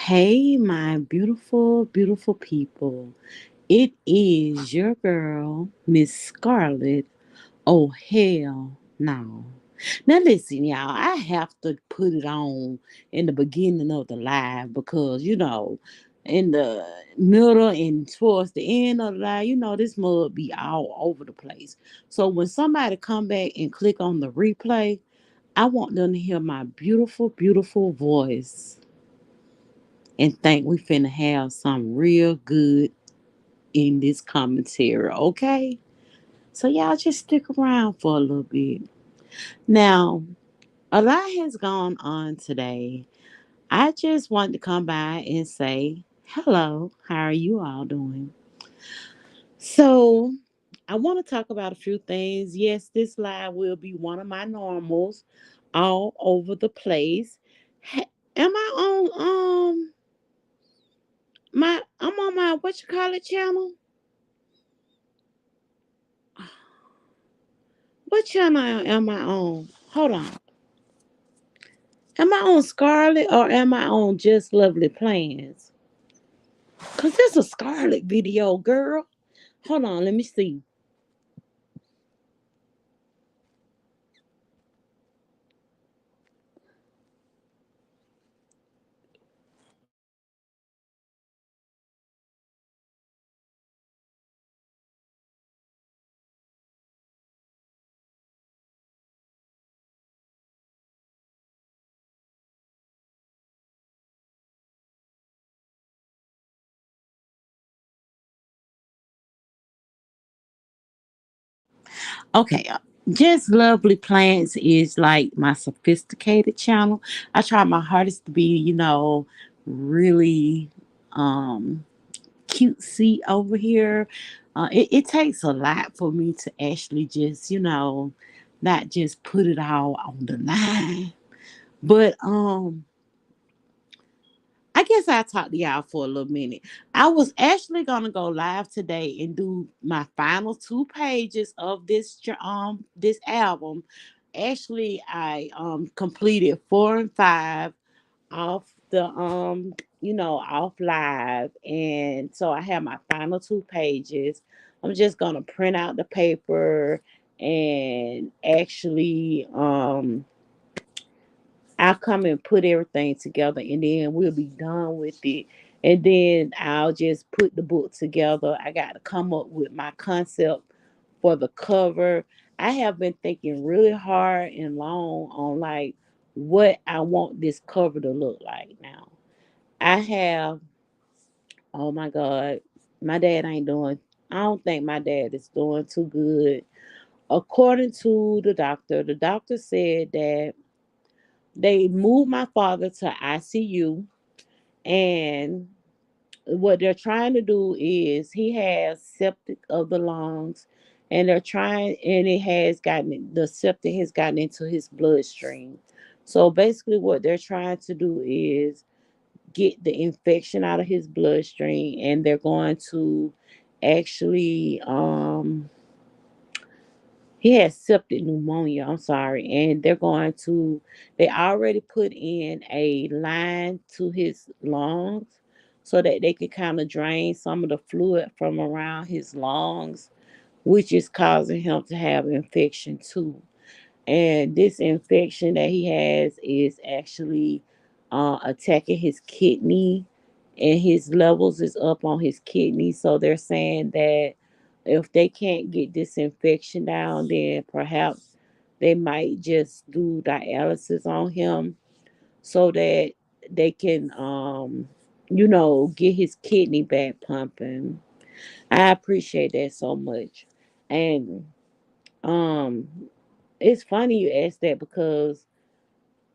Hey, my beautiful, beautiful people. It is your girl, Miss Scarlett. Oh, hell no. Now, listen, y'all, I have to put it on in the beginning of the live because, in the middle and towards the end of the live, this mud be all over the place. So when somebody come back and click on the replay, I want them to hear my beautiful, beautiful voice and think we finna have some real good in this commentary, okay? So y'all just stick around for a little bit. Now, a lot has gone on today. I just wanted to come by and say hello. How are you all doing? So, I want to talk about a few things. Yes, this live will be one of my normals all over the place. Am I on I'm on my what you call it channel? What channel am I on? Hold on. Am I on Scarlet or am I on Just Lovely Plans? Cause it's a Scarlet video, girl. Hold on, let me see. Okay, Just Lovely Plants is like my sophisticated channel. I try my hardest to be, really um cutesy over here. It takes a lot for me to actually just, not just put it all on the line. But I guess I'll talk to y'all for a little minute. I was actually gonna go live today and do my final two pages of this album. Actually, I completed 4 and 5 off the off live, and so I have my final two pages. I'm just gonna print out the paper and actually I'll come and put everything together and then we'll be done with it. And then I'll just put the book together. I got to come up with my concept for the cover. I have been thinking really hard and long on like what I want this cover to look like now. I have, oh my God, my dad ain't doing, I don't think my dad is doing too good. According to the doctor said that they moved my father to ICU, and what they're trying to do is he has septic of the lungs, and they're trying, and the septic has gotten into his bloodstream. So basically, what they're trying to do is get the infection out of his bloodstream, and they're going to actually he has septic pneumonia. I'm sorry. And they already put in a line to his lungs so that they could kind of drain some of the fluid from around his lungs, which is causing him to have infection too. And this infection that he has is actually attacking his kidney, and his levels is up on his kidney. So they're saying that if they can't get this infection down, then perhaps they might just do dialysis on him so that they can get his kidney back pumping. I appreciate that so much. And um it's funny you ask that because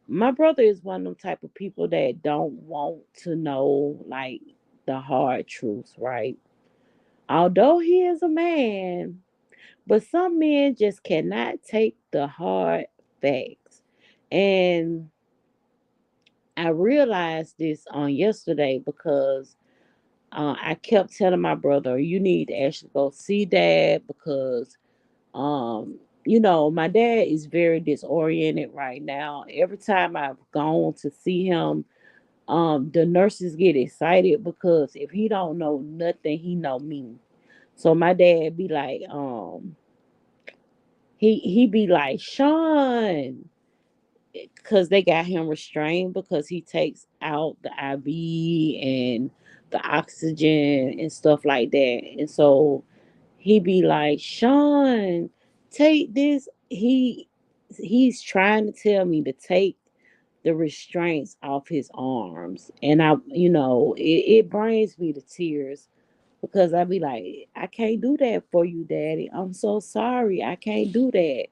my brother is one of them type of people that don't want to know like the hard truths, right? Although he is a man, but some men just cannot take the hard facts. And I realized this on yesterday because I kept telling my brother, you need to actually go see dad because my dad is very disoriented right now. Every time I've gone to see him, the nurses get excited because if he don't know nothing, he know me. So my dad be like, he be like, Sean, because they got him restrained because he takes out the IV and the oxygen and stuff like that. And so he be like, Sean, take this. He's trying to tell me to take the restraints off his arms. And it brings me to tears because I be like, I can't do that for you, Daddy. I'm so sorry. I can't do that.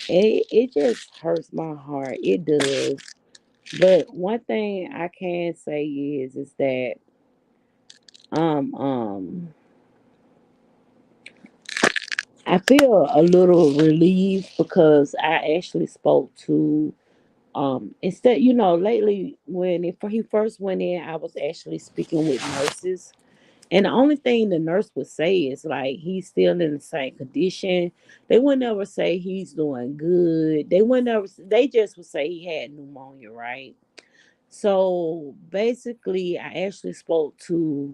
And it just hurts my heart. It does. But one thing I can say is that um um I feel a little relieved because I actually spoke to instead, lately when he first went in, I was actually speaking with nurses. And the only thing the nurse would say is like he's still in the same condition. They would never say he's doing good. They just would say he had pneumonia, right? So basically, I actually spoke to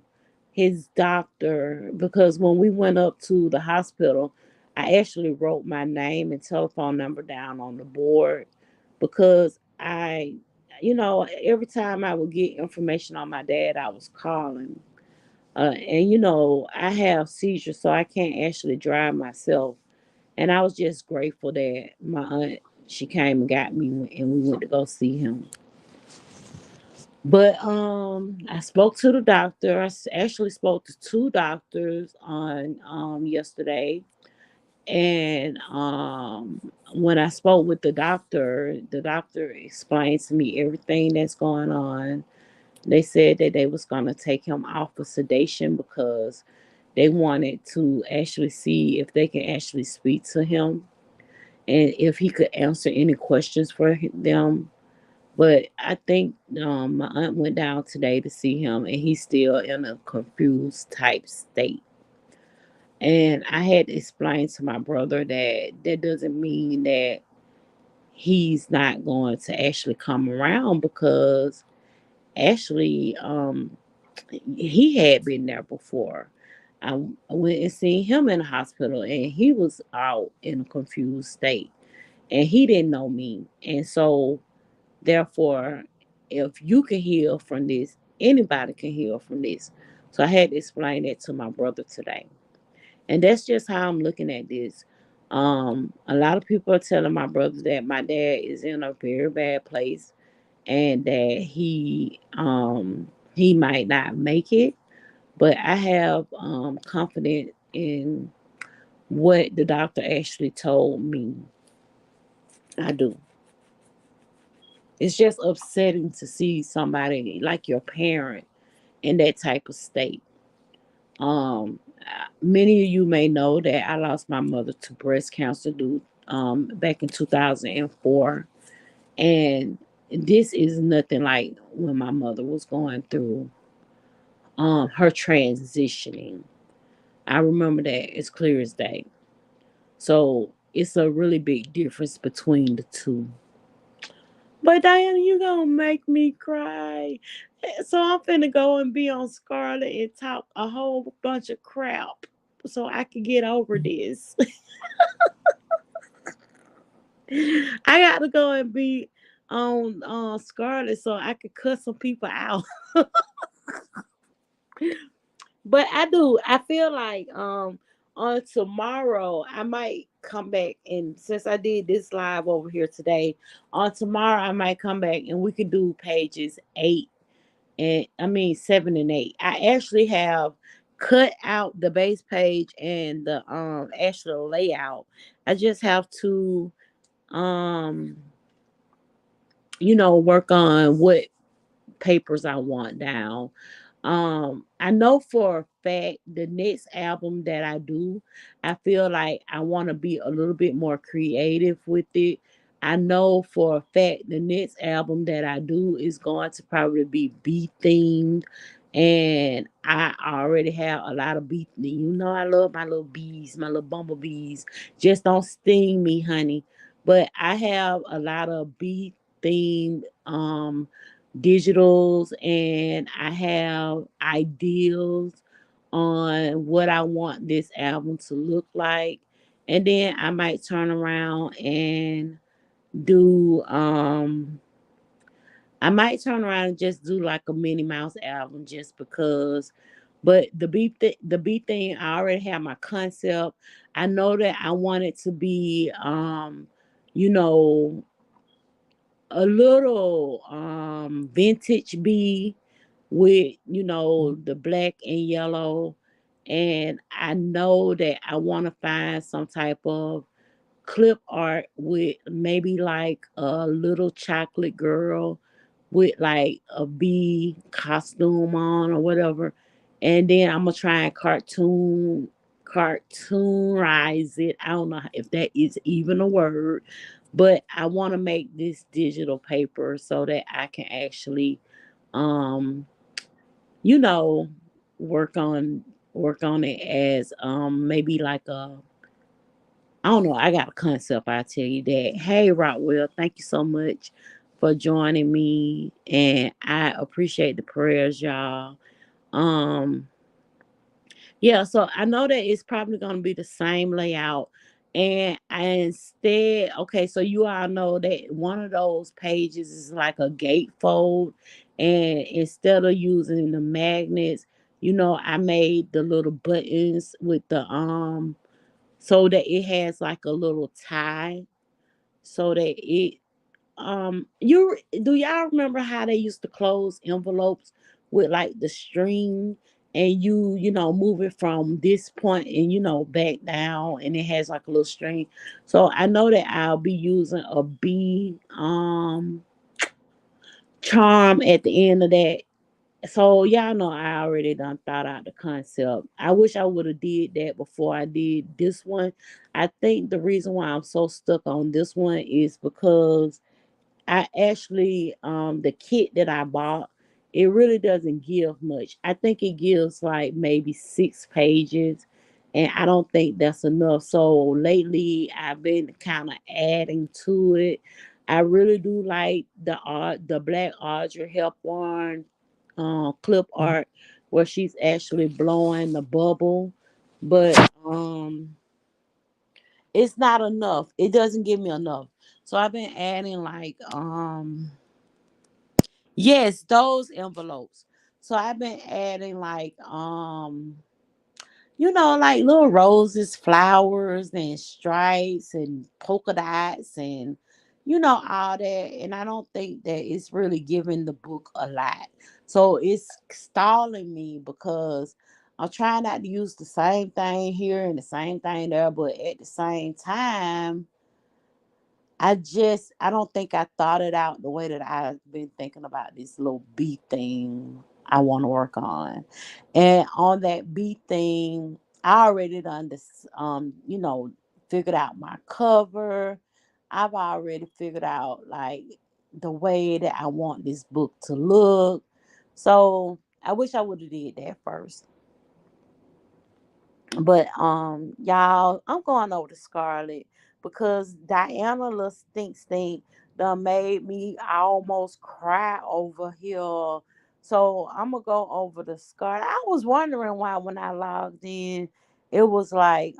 his doctor because when we went up to the hospital, I actually wrote my name and telephone number down on the board because every time I would get information on my dad, I was calling. And I have seizures, so I can't actually drive myself. And I was just grateful that my aunt she came and got me, and we went to go see him. But I spoke to the doctor. Actually spoke to two doctors on yesterday, and when I spoke with the doctor explained to me everything that's going on. They said that they was gonna take him off of sedation because they wanted to actually see if they can actually speak to him and if he could answer any questions for them. But I think my aunt went down today to see him, and he's still in a confused type state. And I had to explain to my brother that that doesn't mean that he's not going to actually come around because actually he had been there before. I went and seen him in the hospital, and he was out in a confused state, and he didn't know me. And so therefore, if you can heal from this, anybody can heal from this. So I had to explain that to my brother today. And that's just how I'm looking at this. A lot of people are telling my brother that my dad is in a very bad place and that he might not make it. But I have confidence in what the doctor actually told me. I do. It's just upsetting to see somebody like your parent in that type of state. Many of you may know that I lost my mother to breast cancer back in 2004. And this is nothing like when my mother was going through her transitioning. I remember that as clear as day. So it's a really big difference between the two. But Diana, you gonna make me cry. So I'm finna go and be on Scarlet and talk a whole bunch of crap so I can get over this. I gotta go and be on Scarlet so I can cut some people out. But I do. I feel like on tomorrow I might come back, and since I did this live over here today, on tomorrow I might come back and we could do pages 8 and I mean 7 and 8. I actually have cut out the base page and the actual layout. I just have to um work on what papers I want down. I know for a fact the next album that I do, I feel like I want to be a little bit more creative with it. I know for a fact the next album that I do is going to probably be bee themed. And I already have a lot of bee. I love my little bees, my little bumblebees. Just don't sting me, honey. But I have a lot of bee themed digitals, and I have ideals on what I want this album to look like. And then I might turn around and do I might turn around and just do like a Minnie Mouse album just because. But the beat thing, I already have my concept. I know that I want it to be you know, a little vintage bee with, the black and yellow. And I know that I want to find some type of clip art with maybe like a little chocolate girl with like a bee costume on or whatever. And then I'm gonna try and cartoonize it. I don't know if that is even a word, but I want to make this digital paper so that I can actually um you know work on it as maybe like a, I don't know. I got a concept. I tell you that. Hey, Rockwell, thank you so much for joining me, and I appreciate the prayers, y'all. Um, yeah. So I know that it's probably gonna be the same layout, and instead, okay. So you all know that one of those pages is like a gatefold, and instead of using the magnets, I made the little buttons with the so that it has like a little tie so that it you do y'all remember how they used to close envelopes with like the string, and move it from this point and back down, and it has like a little string. So I know that I'll be using a B charm at the end of that. So y'all know I already done thought out the concept. I wish I would have did that before I did this one. I think the reason why I'm so stuck on this one is because I actually the kit that I bought, it really doesn't give much. I think it gives like maybe 6 pages, and I don't think that's enough. So lately I've been kind of adding to it. I really do like the Black Audrey Hepburn clip art where she's actually blowing the bubble, but it's not enough. It doesn't give me enough. So I've been adding like yes, those envelopes. So I've been adding like like little roses, flowers, and stripes and polka dots and all that. And I don't think that it's really giving the book a lot. So it's stalling me because I'm trying not to use the same thing here and the same thing there, but at the same time I don't think I thought it out the way that I've been thinking about this little beat thing I want to work on. And on that beat thing, I already done this figured out my cover. I've already figured out like the way that I want this book to look. So I wish I would have did that first. But y'all, I'm going over to Scarlet because Diana little stink done made me almost cry over here. So I'm gonna go over to Scarlet. I was wondering why when I logged in, it was like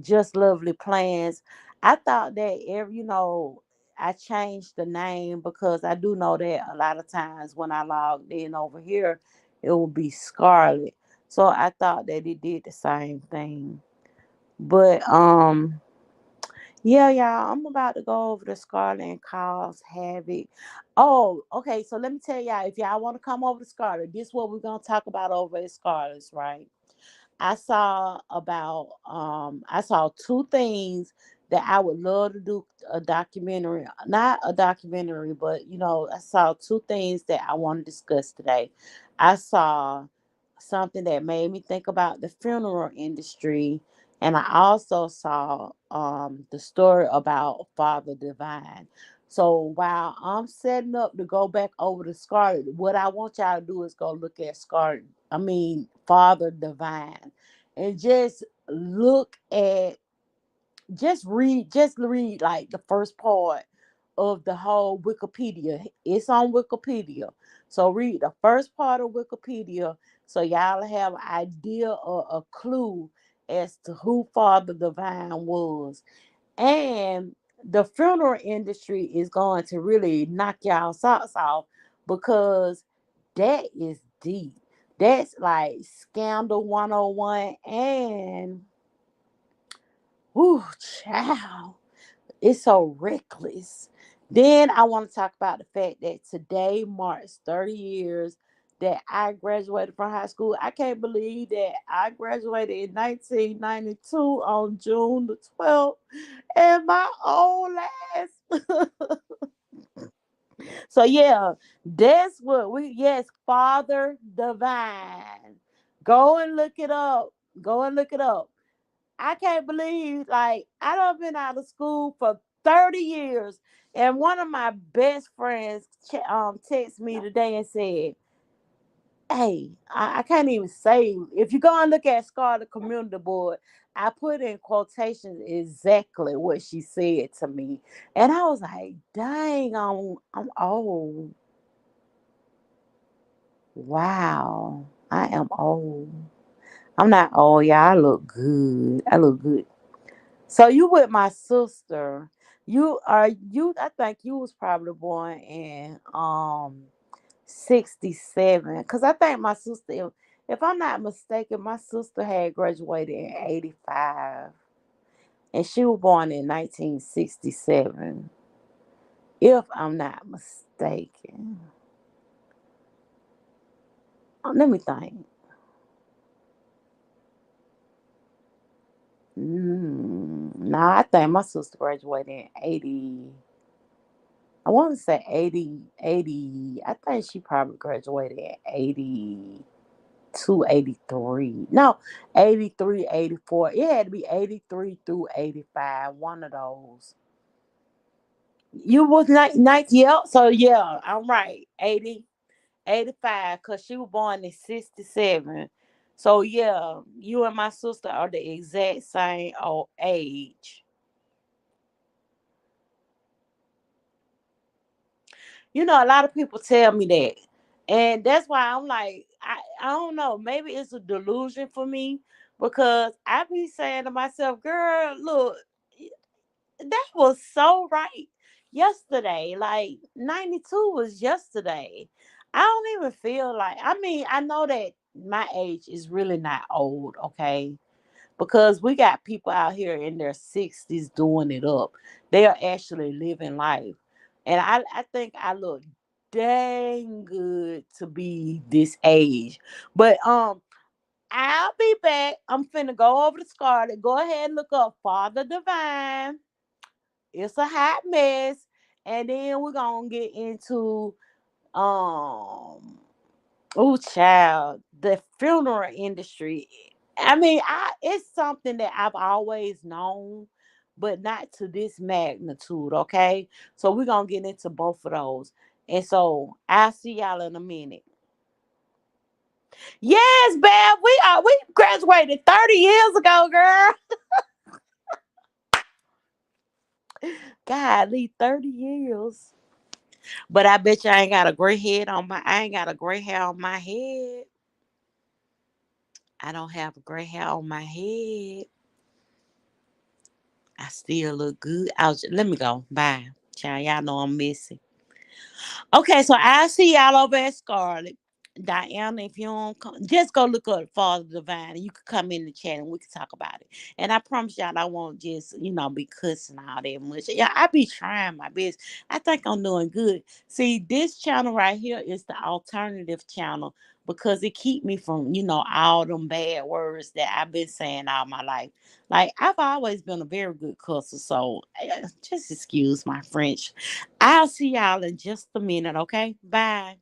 just lovely plans. I thought that I changed the name because I do know that a lot of times when I logged in over here, it will be Scarlet. So I thought that it did the same thing. But yeah, y'all, I'm about to go over to Scarlet and cause havoc. Oh, okay. So let me tell y'all, if y'all want to come over to Scarlet, this is what we're gonna talk about over at Scarlet's, right? I saw two things that I would love to do a documentary, not a documentary, but I saw two things that I want to discuss today. I saw something that made me think about the funeral industry, and I also saw the story about Father Divine. So while I'm setting up to go back over to Scarlet, what I want y'all to do is go look at Scarlet. I mean Father Divine, and look at just read like the first part of the whole Wikipedia. It's on Wikipedia. So read the first part of Wikipedia so y'all have an idea or a clue as to who Father Divine was. And the funeral industry is going to really knock y'all socks off because that is deep. That's like Scandal 101 and whoo, child. It's so reckless. Then I want to talk about the fact that today marks 30 years that I graduated from high school. I can't believe that I graduated in 1992 on June the 12th. And my old ass. So yeah, that's what yes, Father Divine. Go and look it up. Go and look it up. I can't believe, like, I done been out of school for 30 years. And one of my best friends texted me today and said, hey, I can't even say, if you go and look at Scarlet Community Board, I put in quotations exactly what she said to me. And I was like, dang, I'm old. Wow, I am old. I'm not old, y'all. I look good. I look good. So you with my sister. You I think you was probably born in 67. Cause I think my sister, if I'm not mistaken, my sister had graduated in 85. And she was born in 1967. If I'm not mistaken. Let me think. Nah, I think my sister graduated in 80. I want to say 80, 80. I think she probably graduated in 82, 83. No, 83, 84. It had to be 83 through 85. One of those. You was 90, yeah. So, yeah, I'm right. 80, 85, because she was born in 67. So, yeah, you and my sister are the exact same old age. A lot of people tell me that. And that's why I'm like, I don't know. Maybe it's a delusion for me because I be saying to myself, girl, look, that was so right yesterday. Like 92 was yesterday. I don't even feel like, I mean, I know that my age is really not old, okay? Because we got people out here in their 60s doing it up. They are actually living life. And I think I look dang good to be this age. But I'll be back. I'm finna go over to Scarlet. Go ahead and look up Father Divine. It's a hot mess. And then we're gonna get into um oh, child, the funeral industry. I mean, it's something that I've always known, but not to this magnitude. Okay, so we're gonna get into both of those, and so I'll see y'all in a minute. Yes, Bab, we graduated 30 years ago, girl. Golly, 30 years. But I bet you I ain't got a gray hair on my head. I don't have a gray hair on my head. I still look good. Let me go. Bye. Child, y'all know I'm missing. Okay, so I'll see y'all over at Scarlet. Diana, if you don't come, just go look up Father Divine and you can come in the chat and we can talk about it. And I promise y'all I won't just, be cussing all that much. Yeah, I be trying my best. I think I'm doing good. See, this channel right here is the alternative channel because it keep me from, all them bad words that I've been saying all my life. Like I've always been a very good cusser, so just excuse my French. I'll see y'all in just a minute, okay? Bye.